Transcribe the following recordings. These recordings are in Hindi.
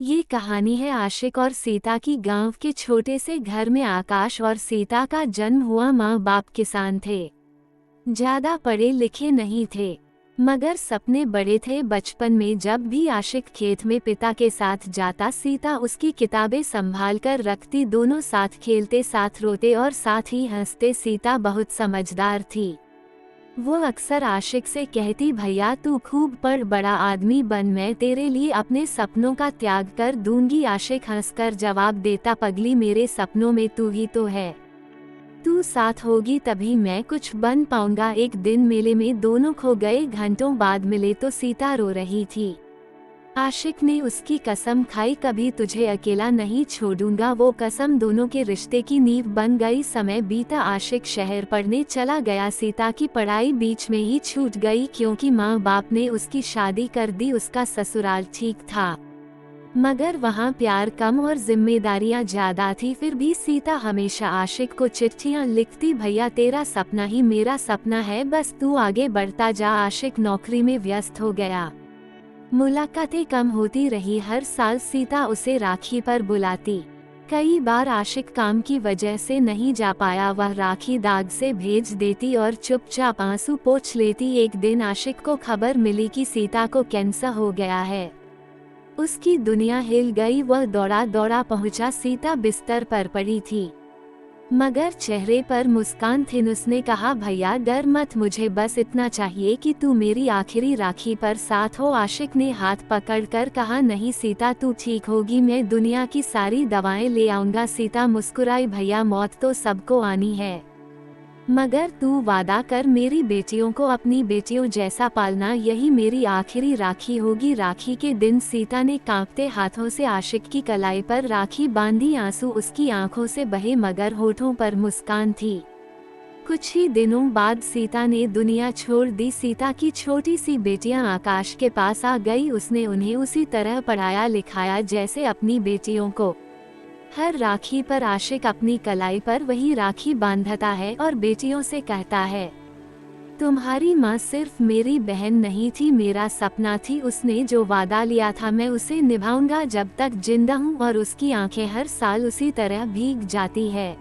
ये कहानी है आशिक और सीता की। गांव के छोटे से घर में आकाश और सीता का जन्म हुआ। माँ बाप किसान थे, ज्यादा पढ़े लिखे नहीं थे, मगर सपने बड़े थे। बचपन में जब भी आशिक खेत में पिता के साथ जाता, सीता उसकी किताबें संभाल कर रखती। दोनों साथ खेलते, साथ रोते और साथ ही हंसते। सीता बहुत समझदार थी। वो अक्सर आशिक से कहती, भैया तू खूब पढ़, बड़ा आदमी बन, मैं तेरे लिए अपने सपनों का त्याग कर दूंगी। आशिक हंसकर जवाब देता, पगली मेरे सपनों में तू ही तो है, तू साथ होगी तभी मैं कुछ बन पाऊंगा। एक दिन मेले में दोनों खो गए, घंटों बाद मिले तो सीता रो रही थी। आशिक ने उसकी कसम खाई, कभी तुझे अकेला नहीं छोड़ूंगा। वो कसम दोनों के रिश्ते की नींव बन गई। समय बीता, आशिक शहर पढ़ने चला गया। सीता की पढ़ाई बीच में ही छूट गई, क्योंकि माँ बाप ने उसकी शादी कर दी। उसका ससुराल ठीक था, मगर वहाँ प्यार कम और जिम्मेदारियाँ ज्यादा थी। फिर भी सीता हमेशा आशिक को चिट्ठियाँ लिखती, भैया तेरा सपना ही मेरा सपना है, बस तू आगे बढ़ता जा। आशिक नौकरी में व्यस्त हो गया, मुलाकातें कम होती रही। हर साल सीता उसे राखी पर बुलाती। कई बार आशिक काम की वजह से नहीं जा पाया, वह राखी दाग से भेज देती और चुपचाप आंसू पोंछ लेती। एक दिन आशिक को खबर मिली कि सीता को कैंसर हो गया है। उसकी दुनिया हिल गई। वह दौड़ा दौड़ा पहुंचा, सीता बिस्तर पर पड़ी थी, मगर चेहरे पर मुस्कान थी। उसने कहा, भैया डर मत, मुझे बस इतना चाहिए कि तू मेरी आखिरी राखी पर साथ हो। आशिक ने हाथ पकड़कर कहा, नहीं सीता तू ठीक होगी, मैं दुनिया की सारी दवाएं ले आऊंगा। सीता मुस्कुराई, भैया मौत तो सबको आनी है, मगर तू वादा कर मेरी बेटियों को अपनी बेटियों जैसा पालना, यही मेरी आखिरी राखी होगी। राखी के दिन सीता ने कांपते हाथों से आशिक की कलाई पर राखी बांधी। आंसू उसकी आंखों से बहे, मगर होठों पर मुस्कान थी। कुछ ही दिनों बाद सीता ने दुनिया छोड़ दी। सीता की छोटी सी बेटियां आकाश के पास आ गई। उसने उन्हें उसी तरह पढ़ाया लिखाया जैसे अपनी बेटियों को। हर राखी पर आशिक अपनी कलाई पर वही राखी बांधता है और बेटियों से कहता है, तुम्हारी माँ सिर्फ मेरी बहन नहीं थी, मेरा सपना थी। उसने जो वादा लिया था मैं उसे निभाऊंगा जब तक जिंदा हूँ। और उसकी आंखें हर साल उसी तरह भीग जाती है।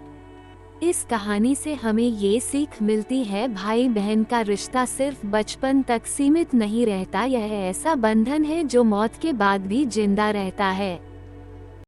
इस कहानी से हमें ये सीख मिलती है, भाई बहन का रिश्ता सिर्फ बचपन तक सीमित नहीं रहता, यह ऐसा बंधन है जो मौत के बाद भी जिंदा रहता है।